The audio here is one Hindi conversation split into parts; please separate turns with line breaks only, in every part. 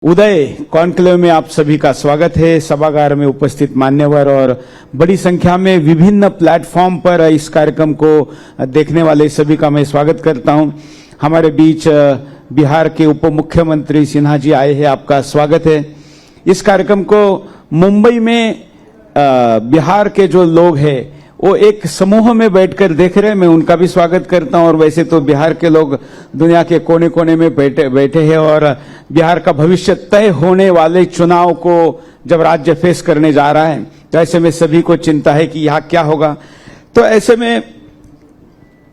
उदय कॉन्क्लेव में आप सभी का स्वागत है। सभागार में उपस्थित मान्यवर और बड़ी संख्या में विभिन्न प्लेटफॉर्म पर इस कार्यक्रम को देखने वाले सभी का मैं स्वागत करता हूं। हमारे बीच बिहार के उप मुख्यमंत्री सिन्हा जी आए हैं, आपका स्वागत है। इस कार्यक्रम को मुंबई में बिहार के जो लोग हैं वो एक समूह में बैठकर देख रहे हैं, मैं उनका भी स्वागत करता हूं। और वैसे तो बिहार के लोग दुनिया के कोने कोने में बैठे हैं और बिहार का भविष्य तय होने वाले चुनाव को जब राज्य फेस करने जा रहा है तो ऐसे में सभी को चिंता है कि यहाँ क्या होगा। तो ऐसे में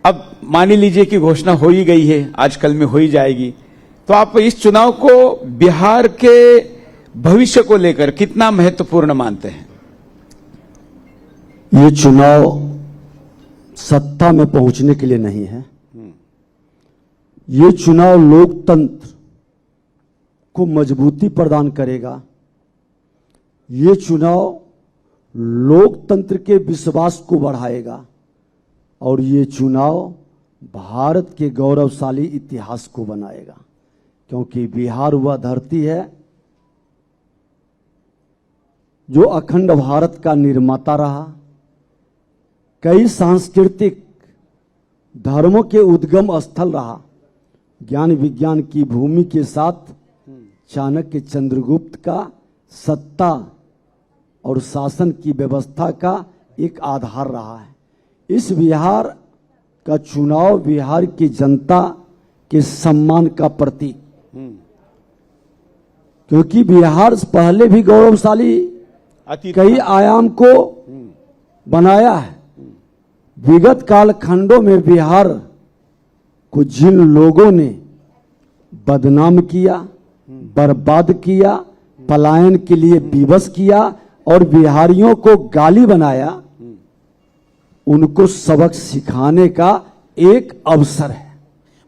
अब मान लीजिए कि घोषणा हो ही गई है, आजकल में हो ही जाएगी, तो आप इस चुनाव को बिहार के भविष्य को लेकर कितना महत्वपूर्ण मानते हैं?
ये चुनाव सत्ता में पहुंचने के लिए नहीं है। ये चुनाव लोकतंत्र को मजबूती प्रदान करेगा। ये चुनाव लोकतंत्र के विश्वास को बढ़ाएगा और ये चुनाव भारत के गौरवशाली इतिहास को बनाएगा, क्योंकि बिहार वह धरती है जो अखंड भारत का निर्माता रहा। कई सांस्कृतिक धर्मों के उद्गम स्थल रहा। ज्ञान विज्ञान की भूमि के साथ चाणक्य चंद्रगुप्त का सत्ता और शासन की व्यवस्था का एक आधार रहा है। इस बिहार का चुनाव बिहार की जनता के सम्मान का प्रतीक, क्योंकि बिहार पहले भी गौरवशाली कई आयाम को बनाया है। विगत कालखंडों में बिहार को जिन लोगों ने बदनाम किया, बर्बाद किया, पलायन के लिए विवश किया और बिहारियों को गाली बनाया, उनको सबक सिखाने का एक अवसर है।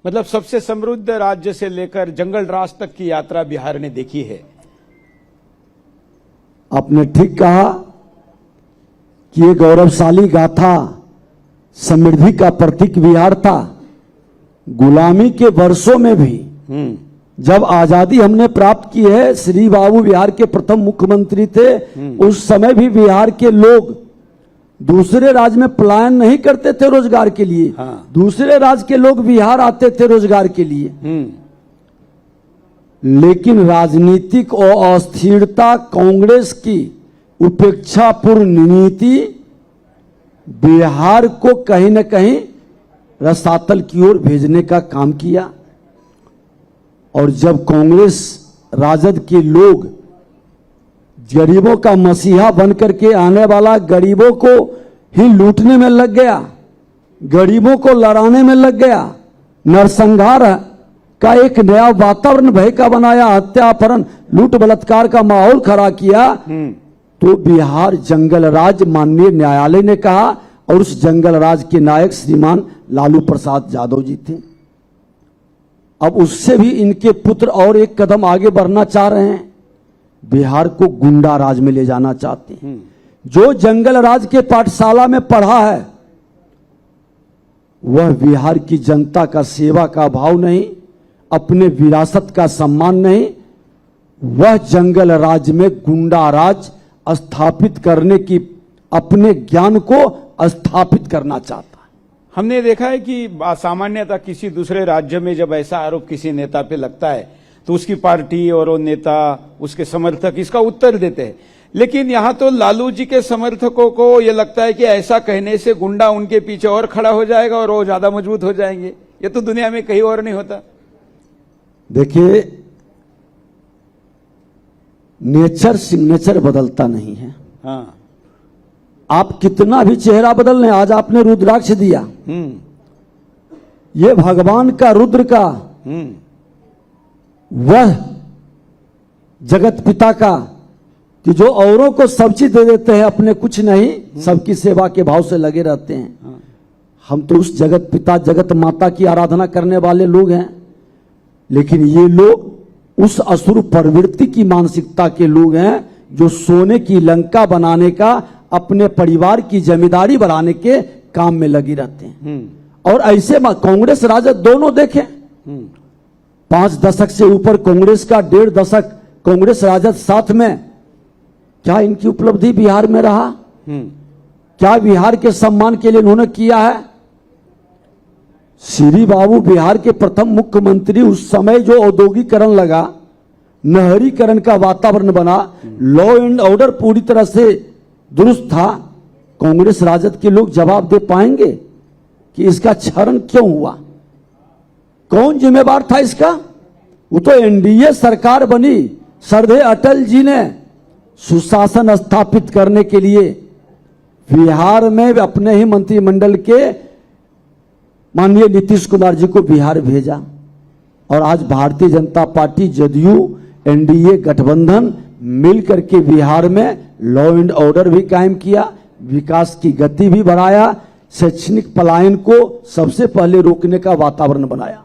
मतलब सबसे समृद्ध राज्य से लेकर जंगल राज तक की यात्रा बिहार ने देखी है।
आपने ठीक कहा कि ये गौरवशाली गाथा समृद्धि का प्रतीक बिहार था। गुलामी के वर्षों में भी जब आजादी हमने प्राप्त की है, श्री बाबू बिहार के प्रथम मुख्यमंत्री थे, उस समय भी बिहार के लोग दूसरे राज्य में पलायन नहीं करते थे रोजगार के लिए। दूसरे राज्य के लोग बिहार आते थे रोजगार के लिए। लेकिन राजनीतिक और अस्थिरता, कांग्रेस की उपेक्षापूर्ण नीति बिहार को कहीं न कहीं रसातल की ओर भेजने का काम किया। और जब कांग्रेस राजद के लोग गरीबों का मसीहा बनकर के आने वाला गरीबों को ही लूटने में लग गया, गरीबों को लड़ाने में लग गया, नरसंहार का एक नया वातावरण भय का बनाया, हत्या, अपहरण, लूट बलात्कार का माहौल खड़ा किया, तो बिहार जंगल राज माननीय न्यायालय ने कहा। और उस जंगल राज के नायक श्रीमान लालू प्रसाद यादव जी थे। अब उससे भी इनके पुत्र और एक कदम आगे बढ़ना चाह रहे हैं, बिहार को गुंडा राज में ले जाना चाहते हैं। जो जंगल राज के पाठशाला में पढ़ा है वह बिहार की जनता का सेवा का भाव नहीं, अपने विरासत का सम्मान नहीं, वह जंगल राज में गुंडा राज स्थापित करने की, अपने ज्ञान को स्थापित करना चाहता है।
हमने देखा है कि सामान्यतः किसी दूसरे राज्य में जब ऐसा आरोप किसी नेता पे लगता है तो उसकी पार्टी और वो नेता, उसके समर्थक इसका उत्तर देते हैं। लेकिन यहां तो लालू जी के समर्थकों को यह लगता है कि ऐसा कहने से गुंडा उनके पीछे और खड़ा हो जाएगा और वो ज्यादा मजबूत हो जाएंगे। ये तो दुनिया में कहीं और नहीं होता।
देखिए, नेचर सिग्नेचर बदलता नहीं है।
हाँ,
आप कितना भी चेहरा बदल लें, आज आपने रुद्राक्ष दिया, ये भगवान का रुद्र का, वह जगत पिता का, कि जो औरों को सब चीज दे देते हैं, अपने कुछ नहीं, सबकी सेवा के भाव से लगे रहते हैं। हम तो उस जगत पिता, जगत माता की आराधना करने वाले लोग हैं। लेकिन ये लोग उस असुर प्रवृत्ति की मानसिकता के लोग हैं जो सोने की लंका बनाने का, अपने परिवार की जमींदारी बढ़ाने के काम में लगी रहते हैं। और ऐसे कांग्रेस राजद दोनों देखें, 5 दशक से ऊपर कांग्रेस का 1.5 दशक कांग्रेस राजद साथ में, क्या इनकी उपलब्धि बिहार में रहा? क्या बिहार के सम्मान के लिए उन्होंने किया है? श्री बाबू बिहार के प्रथम मुख्यमंत्री, उस समय जो औद्योगिकरण लगा, नहरीकरण का वातावरण बना, लॉ एंड ऑर्डर पूरी तरह से दुरुस्त था, कांग्रेस राजद के लोग जवाब दे पाएंगे कि इसका क्षरण क्यों हुआ? कौन जिम्मेवार था इसका? वो तो एनडीए सरकार बनी, श्रद्धेय अटल जी ने सुशासन स्थापित करने के लिए बिहार में अपने ही मंत्रिमंडल के माननीय नीतीश कुमार जी को बिहार भेजा। और आज भारतीय जनता पार्टी, जदयू, एनडीए गठबंधन मिलकर के बिहार में लॉ एंड ऑर्डर भी कायम किया, विकास की गति भी बढ़ाया, शैक्षणिक पलायन को सबसे पहले रोकने का वातावरण बनाया।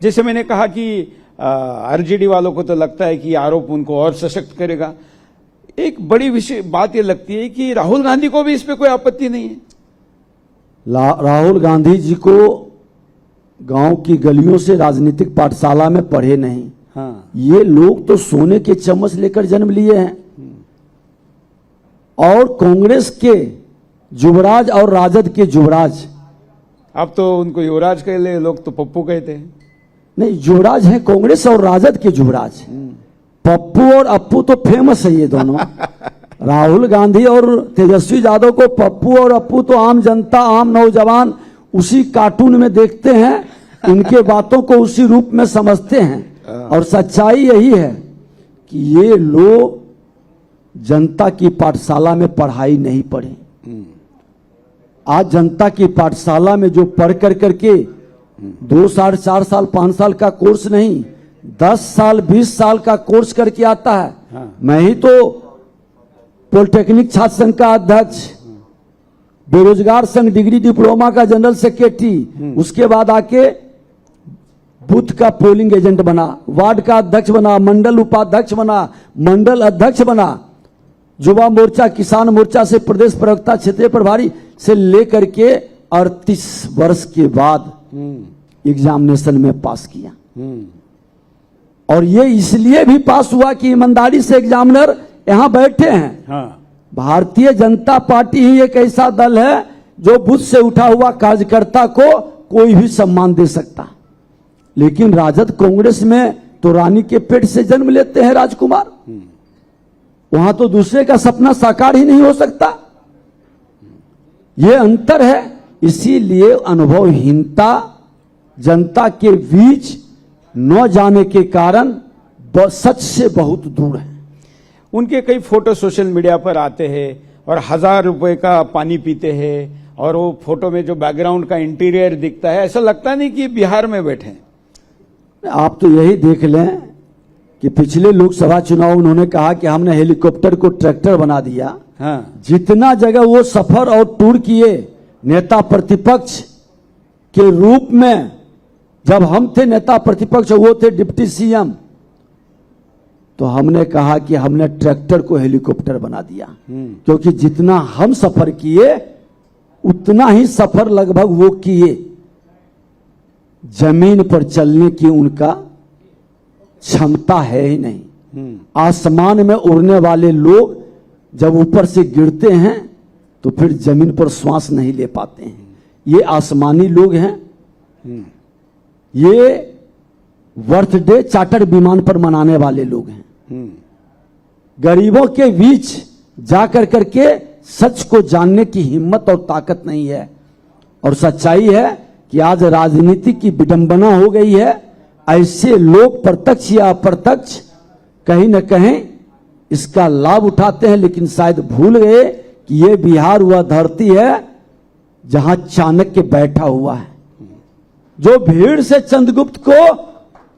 जैसे मैंने कहा कि आरजेडी वालों को तो लगता है कि आरोप उनको और सशक्त करेगा। एक बड़ी विषय बात ये लगती है कि राहुल गांधी को भी इस पे कोई आपत्ति नहीं है।
राहुल गांधी जी को गांव की गलियों से राजनीतिक पाठशाला में पढ़े नहीं।
हाँ।
ये लोग तो सोने के चम्मच लेकर जन्म लिए हैं। और कांग्रेस के युवराज और राजद के युवराज,
अब तो उनको युवराज कह ले, लोग तो पप्पू कहते हैं।
नहीं, युवराज हैं कांग्रेस और राजद के युवराज। पप्पू और अप्पू तो फेमस है ये दोनों। राहुल गांधी और तेजस्वी यादव को पप्पू और अप्पू तो आम जनता, आम नौजवान उसी कार्टून में देखते हैं, इनके बातों को उसी रूप में समझते हैं। और सच्चाई यही है कि ये लोग जनता की पाठशाला में पढ़ाई नहीं पढ़े। आज जनता की पाठशाला में जो पढ़ कर करके 2 साल, 4 साल, 5 साल का कोर्स नहीं, 10 साल, 20 साल का कोर्स करके आता है।
हाँ।
मैं ही तो पॉलिटेक्निक छात्र संघ का अध्यक्ष, बेरोजगार संघ डिग्री डिप्लोमा का जनरल सेक्रेटरी, उसके बाद आके बूथ का पोलिंग एजेंट बना, वार्ड का अध्यक्ष बना, मंडल उपाध्यक्ष बना, मंडल अध्यक्ष बना, युवा मोर्चा, किसान मोर्चा से प्रदेश प्रवक्ता, क्षेत्रीय प्रभारी से लेकर के 38 वर्ष के बाद एग्जामिनेशन में पास किया। और ये इसलिए भी पास हुआ कि ईमानदारी से एग्जामिनर यहां बैठे हैं।
हाँ।
भारतीय जनता पार्टी ही एक ऐसा दल है जो बुथ से उठा हुआ कार्यकर्ता को कोई भी सम्मान दे सकता। लेकिन राजद कांग्रेस में तो रानी के पेट से जन्म लेते हैं राजकुमार, वहां तो दूसरे का सपना साकार ही नहीं हो सकता। यह अंतर है। इसीलिए अनुभवहीनता जनता के बीच न जाने के कारण सच से बहुत दूर है।
उनके कई फोटो सोशल मीडिया पर आते हैं और 1000 रुपए का पानी पीते हैं, और वो फोटो में जो बैकग्राउंड का इंटीरियर दिखता है, ऐसा लगता नहीं कि बिहार में बैठे हैं।
आप तो यही देख लें कि पिछले लोकसभा चुनाव उन्होंने कहा कि हमने हेलीकॉप्टर को ट्रैक्टर बना दिया।
हाँ।
जितना जगह वो सफर और टूर किए नेता प्रतिपक्ष के रूप में, जब हम थे नेता प्रतिपक्ष, वो थे डिप्टी सीएम, तो हमने कहा कि हमने ट्रैक्टर को हेलीकॉप्टर बना दिया। क्योंकि जितना हम सफर किए उतना ही सफर लगभग वो किए। जमीन पर चलने की उनका क्षमता है ही नहीं। आसमान में उड़ने वाले लोग जब ऊपर से गिरते हैं तो फिर जमीन पर श्वास नहीं ले पाते हैं। ये आसमानी लोग हैं। ये बर्थडे चार्टर विमान पर मनाने वाले लोग हैं। गरीबों के बीच जाकर करके सच को जानने की हिम्मत और ताकत नहीं है। और सच्चाई है कि आज राजनीति की विडंबना हो गई है। ऐसे लोग प्रत्यक्ष या अप्रत्यक्ष कहीं न कहीं इसका लाभ उठाते हैं, लेकिन शायद भूल गए कि यह बिहार वह धरती है जहां चाणक्य बैठा हुआ है, जो भीड़ से चंद्रगुप्त को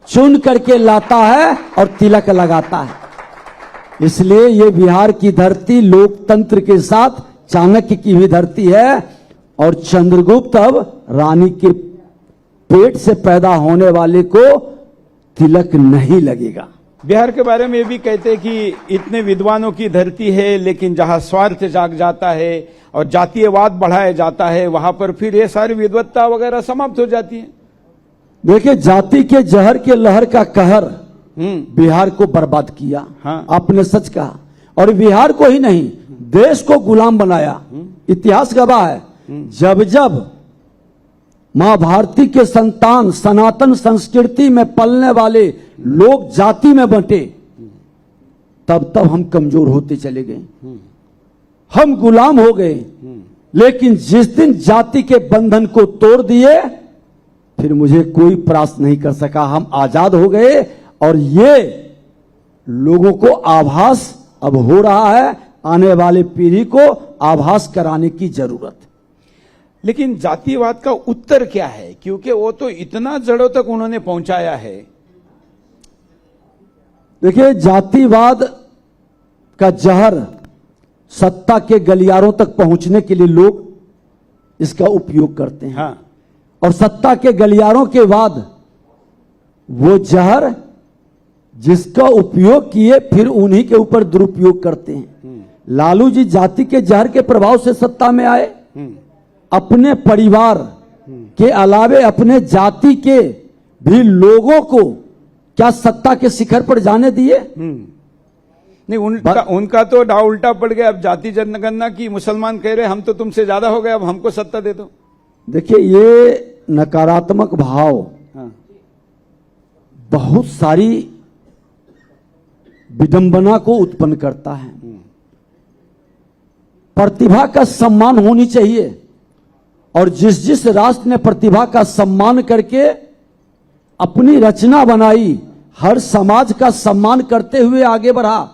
चुन करके लाता है और तिलक लगाता है। इसलिए ये बिहार की धरती लोकतंत्र के साथ चाणक्य की भी धरती है। और चंद्रगुप्त अब रानी के पेट से पैदा होने वाले को तिलक नहीं लगेगा।
बिहार के बारे में ये भी कहते हैं कि इतने विद्वानों की धरती है, लेकिन जहां स्वार्थ जाग जाता है और जातीयवाद बढ़ाया जाता है, वहां पर फिर ये सारी विद्वत्ता वगैरह समाप्त हो जाती है।
देखिए, जाति के जहर के लहर का कहर बिहार को बर्बाद किया।
हाँ।
आपने सच कहा, और बिहार को ही नहीं देश को गुलाम बनाया। इतिहास गवाह है, जब जब मां भारती के संतान सनातन संस्कृति में पलने वाले लोग जाति में बंटे, तब तब हम कमजोर होते चले गए, हम गुलाम हो गए। लेकिन जिस दिन जाति के बंधन को तोड़ दिए, फिर मुझे कोई परास्त नहीं कर सका, हम आजाद हो गए। और ये लोगों को आभास अब हो रहा है, आने वाले पीढ़ी को आभास कराने की जरूरत है।
लेकिन जातिवाद का उत्तर क्या है, क्योंकि वो तो इतना जड़ों तक उन्होंने पहुंचाया है।
देखिए, जातिवाद का जहर सत्ता के गलियारों तक पहुंचने के लिए लोग इसका उपयोग करते हैं।
हाँ।
और सत्ता के गलियारों के बाद वो जहर जिसका उपयोग किए, फिर उन्हीं के ऊपर दुरुपयोग करते हैं। लालू जी जाति के जहर के प्रभाव से सत्ता में आए, अपने परिवार के अलावे अपने जाति के भी लोगों को क्या सत्ता के शिखर पर जाने दिए?
नहीं, उनका तो डाव उल्टा पड़ गया। अब जाति जनगणना की मुसलमान कह रहे हम तो तुमसे ज्यादा हो गए, अब हमको सत्ता दे दो।
देखिए, ये नकारात्मक भाव
हाँ।
बहुत सारी विडंबना को उत्पन्न करता है। प्रतिभा का सम्मान होनी चाहिए, और जिस जिस राष्ट्र ने प्रतिभा का सम्मान करके अपनी रचना बनाई, हर समाज का सम्मान करते हुए आगे बढ़ा।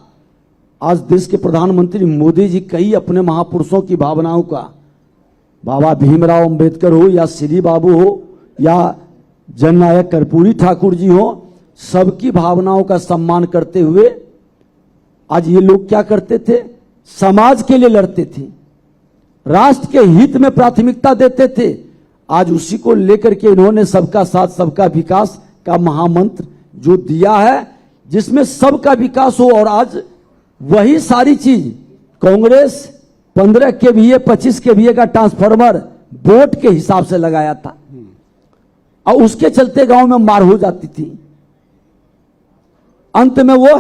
आज देश के प्रधानमंत्री मोदी जी कई अपने महापुरुषों की भावनाओं का, बाबा भीमराव अंबेडकर हो या श्री बाबू हो या जननायक कर्पूरी ठाकुर जी हो, सबकी भावनाओं का सम्मान करते हुए आज ये लोग क्या करते थे? समाज के लिए लड़ते थे, राष्ट्र के हित में प्राथमिकता देते थे। आज उसी को लेकर के इन्होंने सबका साथ सबका विकास का महामंत्र जो दिया है, जिसमें सबका विकास हो। और आज वही सारी चीज कांग्रेस 15 केवीए 25 केवीए का ट्रांसफार्मर वोट के हिसाब से लगाया था, और उसके चलते गांव में मार हो जाती थी। अंत में वो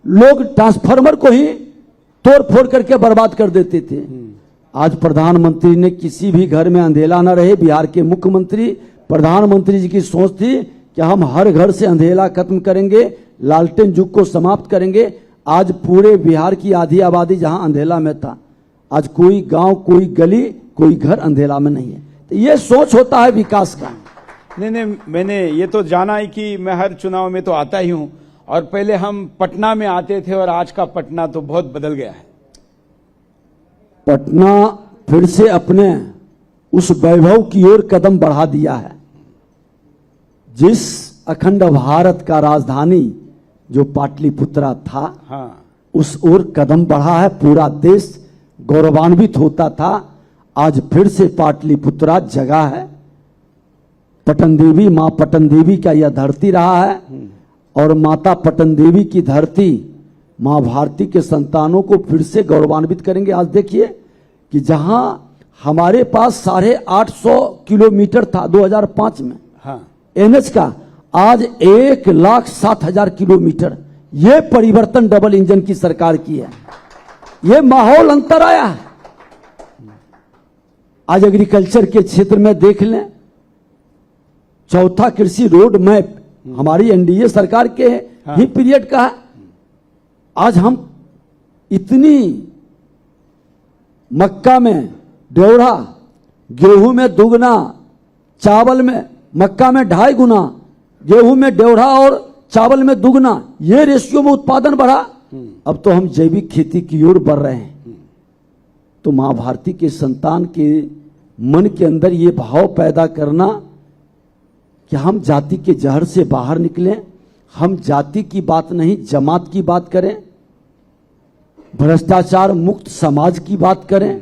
लोग ट्रांसफार्मर को ही तोड़ फोड़ करके बर्बाद कर देते थे। आज प्रधानमंत्री ने किसी भी घर में अंधेला न रहे, बिहार के मुख्यमंत्री प्रधानमंत्री जी की सोच थी कि हम हर घर से अंधेला खत्म करेंगे, लालटेन युग को समाप्त करेंगे। आज पूरे बिहार की आधी आबादी जहां अंधेला में था, आज कोई गांव, कोई गली, कोई घर अंधेला में नहीं है। तो ये सोच होता है विकास का।
नहीं, मैंने ये तो जाना ही कि मैं हर चुनाव में तो आता ही हूं, और पहले हम पटना में आते थे, और आज का पटना तो बहुत बदल गया है।
पटना फिर से अपने उस वैभव की ओर कदम बढ़ा दिया है। जिस अखंड भारत का राजधानी जो पाटलिपुत्रा था,
हाँ।
उस ओर कदम बढ़ा है। पूरा देश गौरवान्वित होता था, आज फिर से पाटलिपुत्रा जगह है। पटन देवी, मां पटन देवी का यह धरती रहा है, और माता पटन देवी की धरती मां भारती के संतानों को फिर से गौरवान्वित करेंगे। आज देखिए कि जहां हमारे पास 850 किलोमीटर था 2005 में,
हाँ।
एनएच का, आज 1,07,000 किलोमीटर। यह परिवर्तन डबल इंजन की सरकार की है। यह माहौल अंतर आया है। आज एग्रीकल्चर के क्षेत्र में देख लें, चौथा कृषि रोड मैप हमारी एनडीए सरकार के ही पीरियड का है। आज हम इतनी मक्का में डेढ़ा, गेहूं में दुगना, चावल में, मक्का में 2.5 गुना, गेहूं में डेढ़ा और चावल में दुगना, ये रेशियो में उत्पादन बढ़ा। अब तो हम जैविक खेती की ओर बढ़ रहे हैं। तो मां भारती के संतान के मन के अंदर ये भाव पैदा करना कि हम जाति के जहर से बाहर निकलें, हम जाति की बात नहीं जमात की बात करें, भ्रष्टाचार मुक्त समाज की बात करें।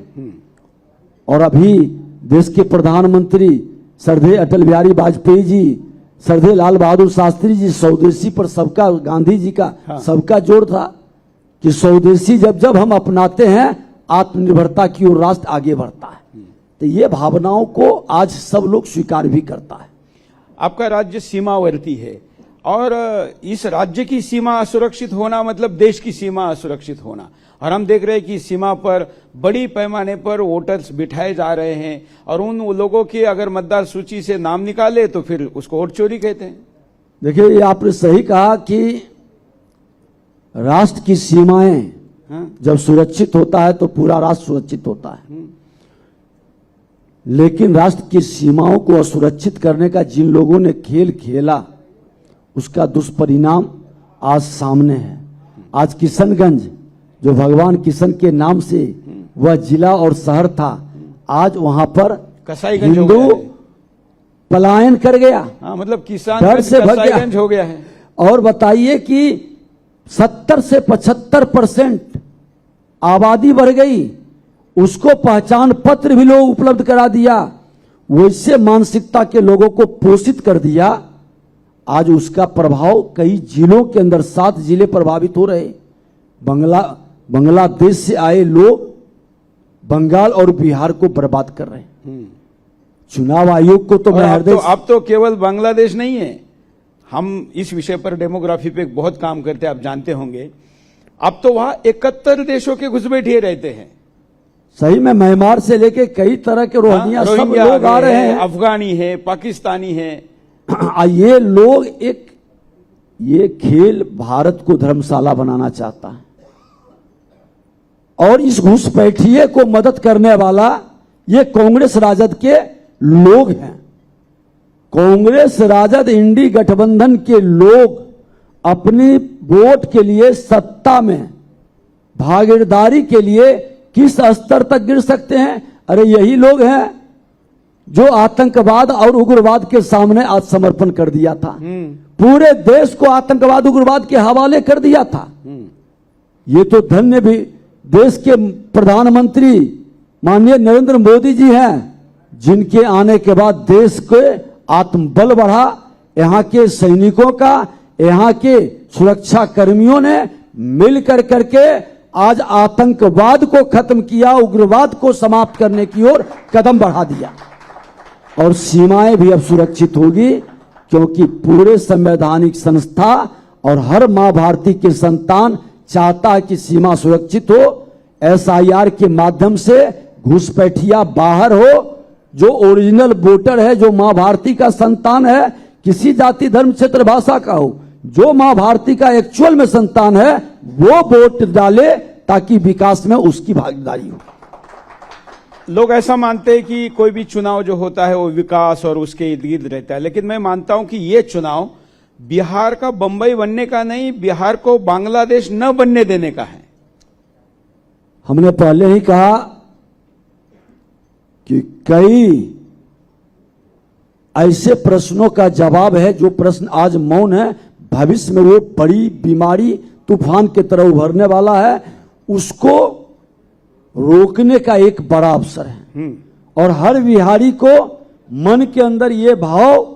और अभी देश के प्रधानमंत्री श्रद्धेय अटल बिहारी वाजपेयी जी, श्रद्धेय लाल बहादुर शास्त्री जी, स्वदेशी पर सबका, गांधी जी का सबका जोर था कि स्वदेशी जब जब हम अपनाते हैं, आत्मनिर्भरता की ओर राष्ट्र आगे बढ़ता है। तो ये भावनाओं को आज सब लोग स्वीकार भी करता है।
आपका राज्य सीमावर्ती है, और इस राज्य की सीमा असुरक्षित होना मतलब देश की सीमा असुरक्षित होना। और हम देख रहे हैं कि सीमा पर बड़ी पैमाने पर वोटर्स बिठाए जा रहे हैं और उन लोगों के अगर मतदार सूची से नाम निकाले तो फिर उसको वोट चोरी कहते हैं।
देखिए, ये आपने सही कहा कि राष्ट्र की सीमाएं जब सुरक्षित होता है तो पूरा राष्ट्र सुरक्षित होता है। लेकिन राष्ट्र की सीमाओं को असुरक्षित करने का जिन लोगों ने खेल खेला उसका दुष्परिणाम आज सामने है। आज किशनगंज, जो भगवान किशन के नाम से वह जिला और शहर था, आज वहां पर
कसाईगंज हो
हिंदू
गया है।
पलायन कर गया।
हाँ, मतलब किसान
डर से भग
कसाईगंज
गया
हो गया है।
और बताइए कि 70 से 75% आबादी बढ़ गई, उसको पहचान पत्र भी लोग उपलब्ध करा दिया, वैसे मानसिकता के लोगों को पोषित कर दिया। आज उसका प्रभाव कई जिलों के अंदर 7 जिले प्रभावित हो रहे। बांग्लादेश से आए लोग बंगाल और बिहार को बर्बाद कर रहे हैं। चुनाव आयोग को तो
और
मैं हृदय
अब तो केवल बांग्लादेश नहीं है। हम इस विषय पर डेमोग्राफी पे बहुत काम करते हैं, आप जानते होंगे। अब तो वहां 71 देशों के घुसपैठिए रहते हैं।
सही में म्यांमार से लेके कई तरह के रोहिंग्या सब
रोहिंग्या
लोग आ रहे हैं।
अफगानी है, पाकिस्तानी है।
ये लोग ये खेल भारत को धर्मशाला बनाना चाहता है और इस घुसपैठिए को मदद करने वाला ये कांग्रेस राजद के लोग हैं। कांग्रेस राजद इंडी गठबंधन के लोग अपनी वोट के लिए, सत्ता में भागीदारी के लिए किस स्तर तक गिर सकते हैं? अरे यही लोग हैं जो आतंकवाद और उग्रवाद के सामने आज समर्पण कर दिया था। पूरे देश को आतंकवाद उग्रवाद के हवाले कर दिया था। ये तो धन्य भी देश के प्रधानमंत्री माननीय नरेंद्र मोदी जी हैं, जिनके आने के बाद देश के आत्मबल बढ़ा। यहाँ के सैनिकों का, यहाँ के सुरक्षा कर्मियों ने मिलकर करके आज आतंकवाद को खत्म किया, उग्रवाद को समाप्त करने की ओर कदम बढ़ा दिया। और सीमाएं भी अब सुरक्षित होगी, क्योंकि पूरे संवैधानिक संस्था और हर मां भारती के संतान चाहता है कि सीमा सुरक्षित हो। SIR के माध्यम से घुसपैठिया बाहर हो, जो ओरिजिनल वोटर है, जो मां भारती का संतान है, किसी जाति धर्म क्षेत्र भाषा का हो, जो मां भारती का एक्चुअल में संतान है, वो वोट डाले ताकि विकास में उसकी भागीदारी हो।
लोग ऐसा मानते हैं कि कोई भी चुनाव जो होता है वो विकास और उसके इर्द गिर्द रहता है, लेकिन मैं मानता हूं कि ये चुनाव बिहार का बंबई बनने का नहीं, बिहार को बांग्लादेश न बनने देने का है।
हमने पहले ही कहा कि कई ऐसे प्रश्नों का जवाब है, जो प्रश्न आज मौन है, भविष्य में वो बड़ी बीमारी तूफान की तरह उभरने वाला है। उसको रोकने का एक बड़ा अवसर है। और हर बिहारी को मन के अंदर ये भाव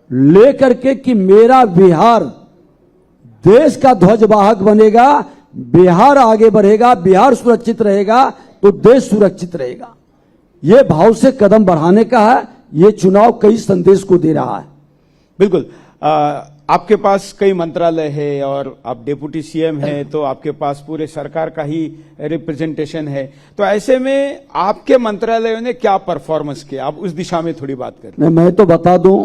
लेकर के कि मेरा बिहार देश का ध्वजवाहक बनेगा, बिहार आगे बढ़ेगा, बिहार सुरक्षित रहेगा तो देश सुरक्षित रहेगा, ये भाव से कदम बढ़ाने का है। ये चुनाव कई संदेश को दे रहा है।
बिल्कुल। आपके पास कई मंत्रालय है और आप डेप्यूटी CM हैं, तो आपके पास पूरे सरकार का ही रिप्रेजेंटेशन है। तो ऐसे में आपके मंत्रालयों ने क्या परफॉर्मेंस किया, आप उस दिशा में थोड़ी बात करें।
मैं तो बता दूं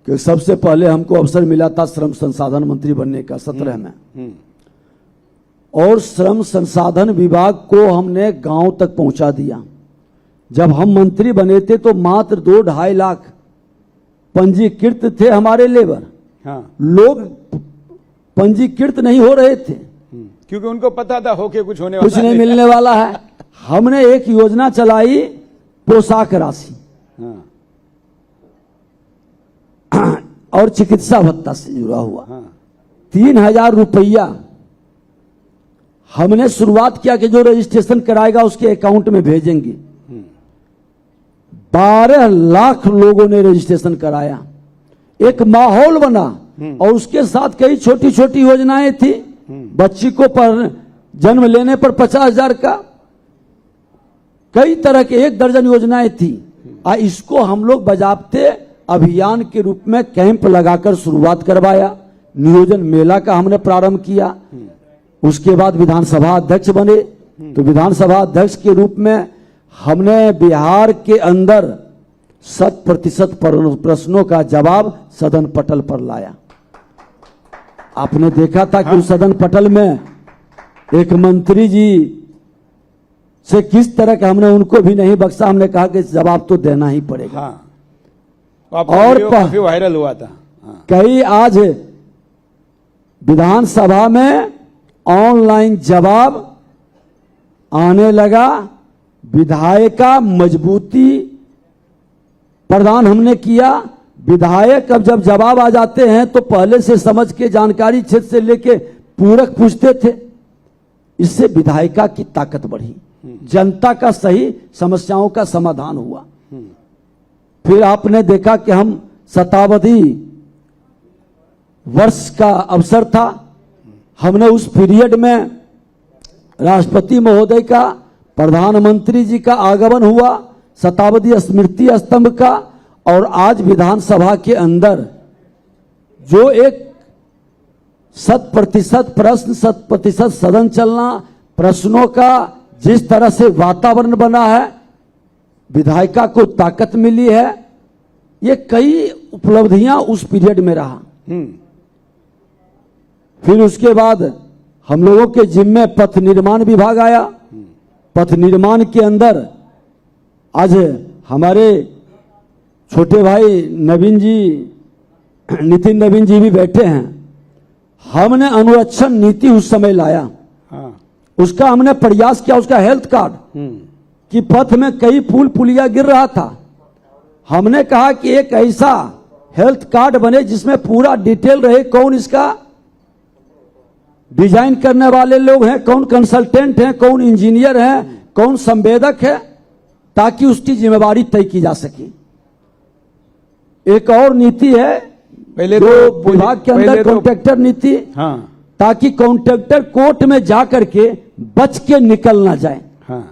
कि सबसे पहले हमको अवसर मिला था श्रम संसाधन मंत्री बनने का 17 में, और श्रम संसाधन विभाग को हमने गांव तक पहुंचा दिया। जब हम मंत्री बने थे तो मात्र 2-2.5 लाख पंजीकृत थे हमारे लेबर।
हाँ।
लोग पंजीकृत नहीं हो रहे थे,
क्योंकि उनको पता था होके कुछ होने
कुछ नहीं मिलने वाला है। हमने एक योजना चलाई, पोशाक राशि और चिकित्सा भत्ता से जुड़ा हुआ 3,000 रुपया हमने शुरुआत किया कि जो रजिस्ट्रेशन कराएगा उसके अकाउंट में भेजेंगे। 12 लाख लोगों ने रजिस्ट्रेशन कराया। एक माहौल बना और उसके साथ कई छोटी छोटी योजनाएं थी। बच्ची को पर जन्म लेने पर 50,000 का, कई तरह के 1 दर्जन योजनाएं थी। इसको हम लोग बजाबते अभियान के रूप में कैंप लगाकर शुरुआत करवाया। नियोजन मेला का हमने प्रारंभ किया। उसके बाद विधानसभा अध्यक्ष बने, तो विधानसभा अध्यक्ष के रूप में हमने बिहार के अंदर 100% प्रश्नों का जवाब सदन पटल पर लाया। आपने देखा था कि उस सदन पटल में एक मंत्री जी से किस तरह का हमने उनको भी नहीं बख्शा। हमने कहा कि जवाब तो देना ही पड़ेगा।
हाँ। और काफी वायरल हुआ था। हाँ।
कई आज विधानसभा में ऑनलाइन जवाब आने लगा। विधायक का मजबूती प्रदान हमने किया। विधायक अब जब जवाब आ जाते हैं तो पहले से समझ के जानकारी क्षेत्र से लेके पूरक पूछते थे। इससे विधायिका की ताकत बढ़ी, जनता का सही समस्याओं का समाधान हुआ। फिर आपने देखा कि हम शताब्दी वर्ष का अवसर था। हमने उस पीरियड में राष्ट्रपति महोदय का, प्रधानमंत्री जी का आगमन हुआ, शताब्दी स्मृति स्तंभ का, और आज विधानसभा के अंदर जो एक 100% प्रश्न, 100% सदन चलना, प्रश्नों का जिस तरह से वातावरण बना है, विधायिका को ताकत मिली है। ये कई उपलब्धियां उस पीरियड में रहा। फिर उसके बाद हम लोगों के जिम्मे पथ निर्माण विभाग आया। पथ निर्माण के अंदर आज हमारे छोटे भाई नवीन जी, नितिन नवीन जी भी बैठे हैं। हमने अनुरक्षण नीति उस समय लाया।
हाँ।
उसका हमने प्रयास किया, उसका हेल्थ कार्ड कि पथ में कई पुल पुलिया गिर रहा था। हमने कहा कि एक ऐसा हेल्थ कार्ड बने जिसमें पूरा डिटेल रहे, कौन इसका डिजाइन करने वाले लोग हैं, कौन कंसल्टेंट हैं, कौन इंजीनियर हैं, कौन संवेदक है, ताकि उसकी जिम्मेवारी तय की जा सके। एक और नीति है
पहले
जो
तो
विभाग के अंदर कॉन्ट्रैक्टर नीति,
हाँ।
ताकि कॉन्ट्रैक्टर कोर्ट में जाकर के बच के निकल ना जाए।
हाँ।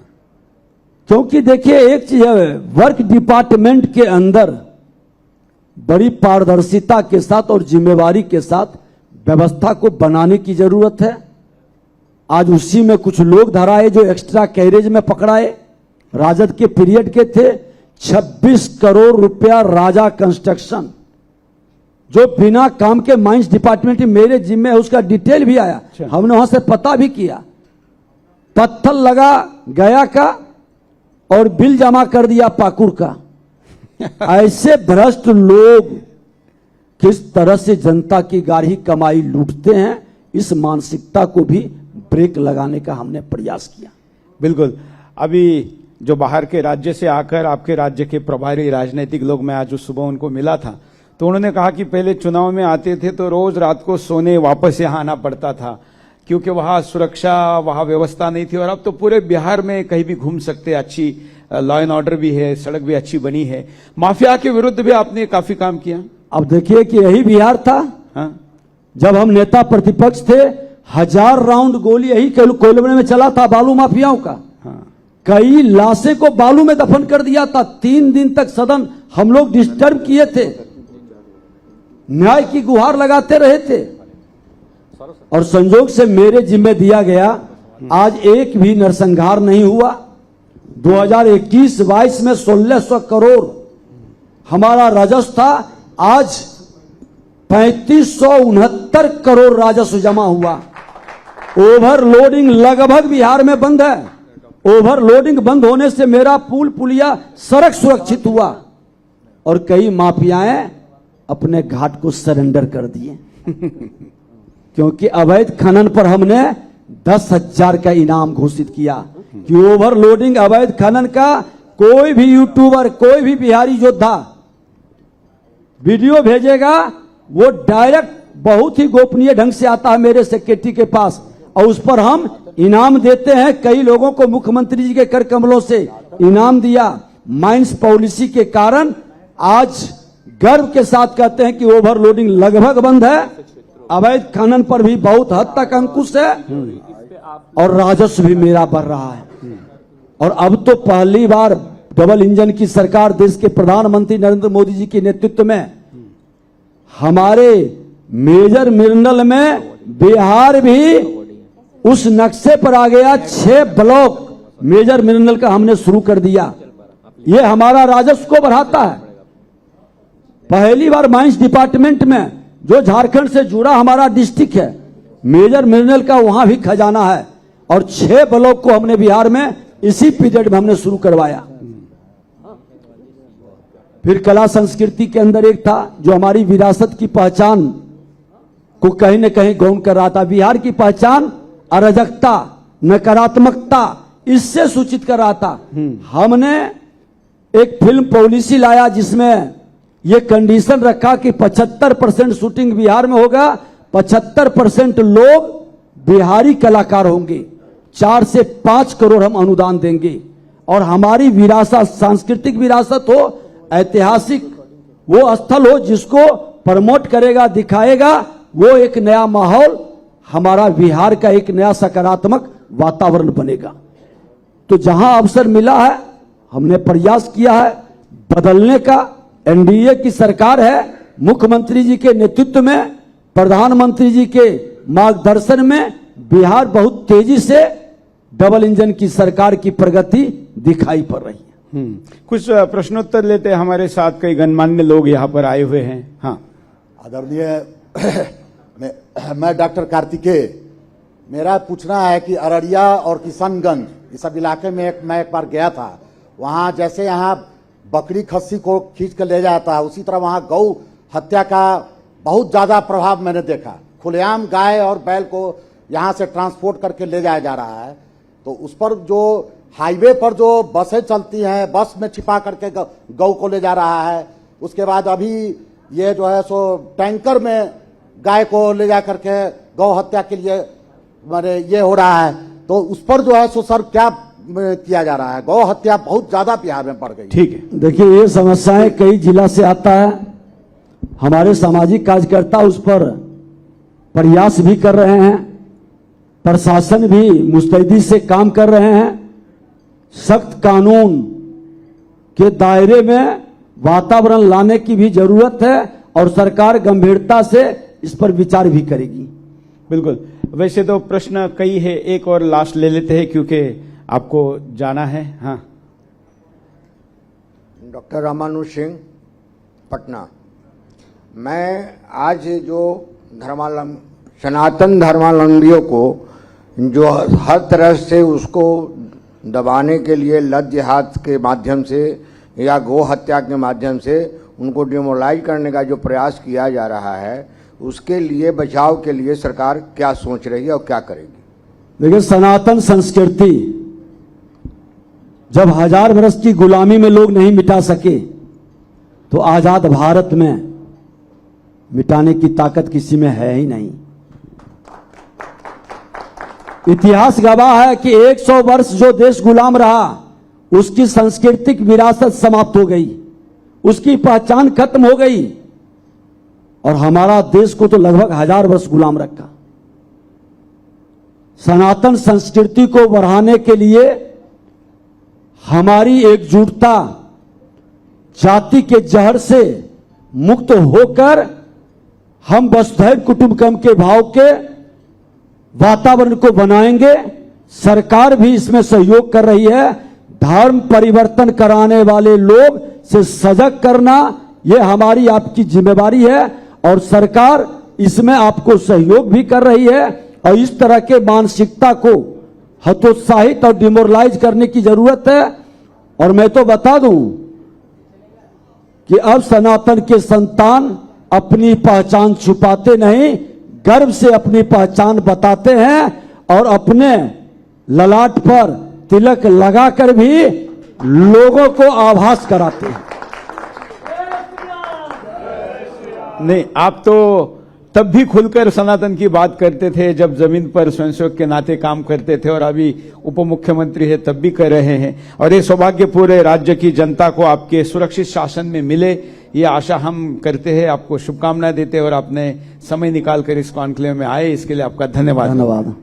क्योंकि देखिए एक चीज है, वर्क डिपार्टमेंट के अंदर बड़ी पारदर्शिता के साथ और जिम्मेवारी के साथ व्यवस्था को बनाने की जरूरत है। आज उसी में कुछ लोग धराए जो एक्स्ट्रा कैरेज में पकड़ाए, राजद के पीरियड के थे। 26 करोड़ रुपया राजा कंस्ट्रक्शन, जो बिना काम के माइंस डिपार्टमेंट मेरे जिम्मे है, उसका डिटेल भी आया। हमने वहां से पता भी किया। पत्थर लगा गया का और बिल जमा कर दिया पाकुड़ का। ऐसे भ्रष्ट लोग किस तरह से जनता की गाढ़ी कमाई लूटते हैं, इस मानसिकता को भी ब्रेक लगाने का हमने प्रयास किया।
बिल्कुल। अभी जो बाहर के राज्य से आकर आपके राज्य के प्रभारी राजनीतिक लोग, मैं आज सुबह उनको मिला था, तो उन्होंने कहा कि पहले चुनाव में आते थे तो रोज रात को सोने वापस यहाँ आना पड़ता था, क्योंकि वहां सुरक्षा, वहां व्यवस्था नहीं थी। और अब तो पूरे बिहार में कहीं भी घूम सकते, अच्छी लॉ एंड ऑर्डर भी है, सड़क भी अच्छी बनी है। माफिया के विरुद्ध भी आपने काफी काम किया।
अब देखिए कि यही बिहार था।
हाँ।
जब हम नेता प्रतिपक्ष थे, 1000 राउंड गोली यही कोयलबने में चला था बालू माफियाओं का।
हाँ।
कई लाशें को बालू में दफन कर दिया था। 3 दिन तक सदन हम लोग डिस्टर्ब किए थे, न्याय की गुहार लगाते रहे थे, और संजोग से मेरे जिम्मे दिया गया। आज एक भी नरसंहार नहीं हुआ। 2021-22 में 1600 करोड़ हमारा राजस्व था। आज 3569 करोड़ राजस्व जमा हुआ। ओवरलोडिंग लगभग बिहार में बंद है। ओवरलोडिंग बंद होने से मेरा पुल पुलिया सड़क सुरक्षित हुआ, और कई माफियाएं अपने घाट को सरेंडर कर दिए। क्योंकि अवैध खनन पर हमने 10,000 का इनाम घोषित किया कि ओवरलोडिंग अवैध खनन का कोई भी यूट्यूबर, कोई भी बिहारी योद्धा वीडियो भेजेगा, वो डायरेक्ट बहुत ही गोपनीय ढंग से आता है मेरे सेक्रेटरी के पास, और उस पर हम इनाम देते हैं। कई लोगों को मुख्यमंत्री जी के कर कमलों से इनाम दिया। माइंस पॉलिसी के कारण आज गर्व के साथ कहते हैं कि ओवरलोडिंग लगभग बंद है, अवैध खनन पर भी बहुत हद तक अंकुश है, और राजस्व भी मेरा बढ़ रहा है। और अब तो पहली बार डबल इंजन की सरकार देश के प्रधानमंत्री नरेंद्र मोदी जी के नेतृत्व में हमारे मेजर मिनरल में बिहार भी उस नक्शे पर आ गया। 6 ब्लॉक मेजर मिनरल का हमने शुरू कर दिया। ये हमारा राजस्व को बढ़ाता है। पहली बार माइंस डिपार्टमेंट में जो झारखंड से जुड़ा हमारा डिस्ट्रिक्ट है, मेजर मिनरल का वहां भी खजाना है। और 6 ब्लॉक को हमने बिहार में इसी पीरियड में हमने शुरू करवाया। फिर कला संस्कृति के अंदर एक था जो हमारी विरासत की पहचान को कहीं न कहीं गौण कर रहा था। बिहार की पहचान अराजकता, नकारात्मकता, इससे सूचित कर रहा था। हमने एक फिल्म पॉलिसी लाया जिसमें यह कंडीशन रखा कि 75% शूटिंग बिहार में होगा, 75% लोग बिहारी कलाकार होंगे, 4 से 5 करोड़ हम अनुदान देंगे। और हमारी विरासत, सांस्कृतिक विरासत हो, ऐतिहासिक वो स्थल हो जिसको प्रमोट करेगा, दिखाएगा, वो एक नया माहौल, हमारा बिहार का एक नया सकारात्मक वातावरण बनेगा। तो जहां अवसर मिला है हमने प्रयास किया है बदलने का। एनडीए की सरकार है, मुख्यमंत्री जी के नेतृत्व में, प्रधानमंत्री जी के मार्गदर्शन में बिहार बहुत तेजी से डबल इंजन की सरकार की प्रगति दिखाई पड़ रही है।
कुछ प्रश्नोत्तर लेते हैं। हमारे साथ कई गणमान्य लोग यहाँ पर आए हुए हैं। हाँ,
आदरणीय मैं डॉक्टर कार्तिकेय, मेरा पूछना है कि अररिया और किशनगंज इस सब इलाके में मैं एक बार गया था। वहाँ जैसे यहाँ बकरी खस्सी को खींच कर ले जाता है, उसी तरह वहाँ गौ हत्या का बहुत ज़्यादा प्रभाव मैंने देखा। खुलेआम गाय और बैल को यहाँ से ट्रांसपोर्ट करके ले जाया जा रहा है। तो उस पर जो हाईवे पर जो बसें चलती हैं, बस में छिपा करके गौ को ले जा रहा है। उसके बाद अभी ये जो है सो टैंकर में गाय को ले जा करके गौ हत्या के लिए माने ये हो रहा है। तो उस पर जो है सो सर क्या किया जा रहा है? गौ हत्या बहुत ज्यादा बिहार में बढ़ गई।
ठीक है,
देखिए ये समस्याएं कई जिला से आता है। हमारे सामाजिक कार्यकर्ता उस पर प्रयास भी कर रहे हैं, प्रशासन भी मुस्तैदी से काम कर रहे हैं। सख्त कानून के दायरे में वातावरण लाने की भी जरूरत है और सरकार गंभीरता से इस पर विचार भी करेगी।
बिल्कुल। वैसे तो प्रश्न कई है, एक और लास्ट ले लेते हैं क्योंकि आपको जाना है। हाँ,
डॉक्टर रामानुज सिंह, पटना। मैं आज जो सनातन धर्मावलंबियों को जो हर तरह से उसको दबाने के लिए लत जिहाद के माध्यम से या गौ हत्या के माध्यम से उनको डिमोरलाइज करने का जो प्रयास किया जा रहा है, उसके लिए बचाव के लिए सरकार क्या सोच रही है और क्या करेगी?
देखिए, सनातन संस्कृति जब 1000 वर्ष की गुलामी में लोग नहीं मिटा सके तो आजाद भारत में मिटाने की ताकत किसी में है ही नहीं। इतिहास गवाह है कि 100 वर्ष जो देश गुलाम रहा उसकी सांस्कृतिक विरासत समाप्त हो गई, उसकी पहचान खत्म हो गई। और हमारा देश को तो लगभग 1000 वर्ष गुलाम रखा। सनातन संस्कृति को बढ़ाने के लिए हमारी एकजुटता जाति के जहर से मुक्त होकर हम वसुधैव कुटुंबकम के भाव के वातावरण को बनाएंगे। सरकार भी इसमें सहयोग कर रही है। धर्म परिवर्तन कराने वाले लोग से सजग करना यह हमारी आपकी जिम्मेवारी है और सरकार इसमें आपको सहयोग भी कर रही है। और इस तरह के मानसिकता को हतोत्साहित और डिमोरलाइज करने की जरूरत है। और मैं तो बता दूं कि अब सनातन के संतान अपनी पहचान छुपाते नहीं, गर्व से अपनी पहचान बताते हैं और अपने ललाट पर तिलक लगाकर भी लोगों को आभास कराते हैं।
नहीं, आप तो तब भी खुलकर सनातन की बात करते थे जब जमीन पर स्वयंसेवक के नाते काम करते थे, और अभी उप मुख्यमंत्री है तब भी कर रहे हैं। और ये सौभाग्य पूरे राज्य की जनता को आपके सुरक्षित शासन में मिले, ये आशा हम करते हैं। आपको शुभकामनाएं देते हैं और आपने समय निकालकर इस कॉन्क्लेव में आए, इसके लिए आपका धन्यवाद।
धन्यवाद।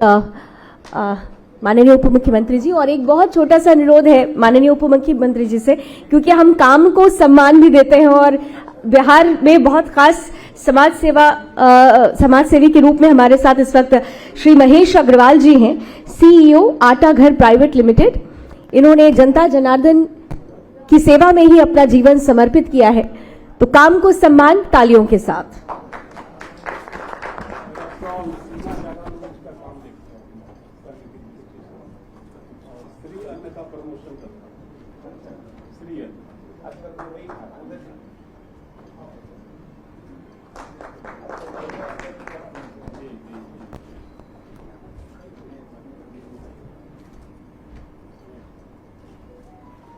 माननीय उप मुख्यमंत्री जी, और एक बहुत छोटा सा अनुरोध है माननीय उप मुख्यमंत्री जी से, क्योंकि हम काम को सम्मान भी देते हैं और बिहार में बहुत खास समाज सेवी के रूप में हमारे साथ इस वक्त श्री महेश अग्रवाल जी हैं, CEO आटा घर प्राइवेट लिमिटेड। इन्होंने जनता जनार्दन की सेवा में ही अपना जीवन समर्पित किया है। तो काम को सम्मान तालियों के साथ।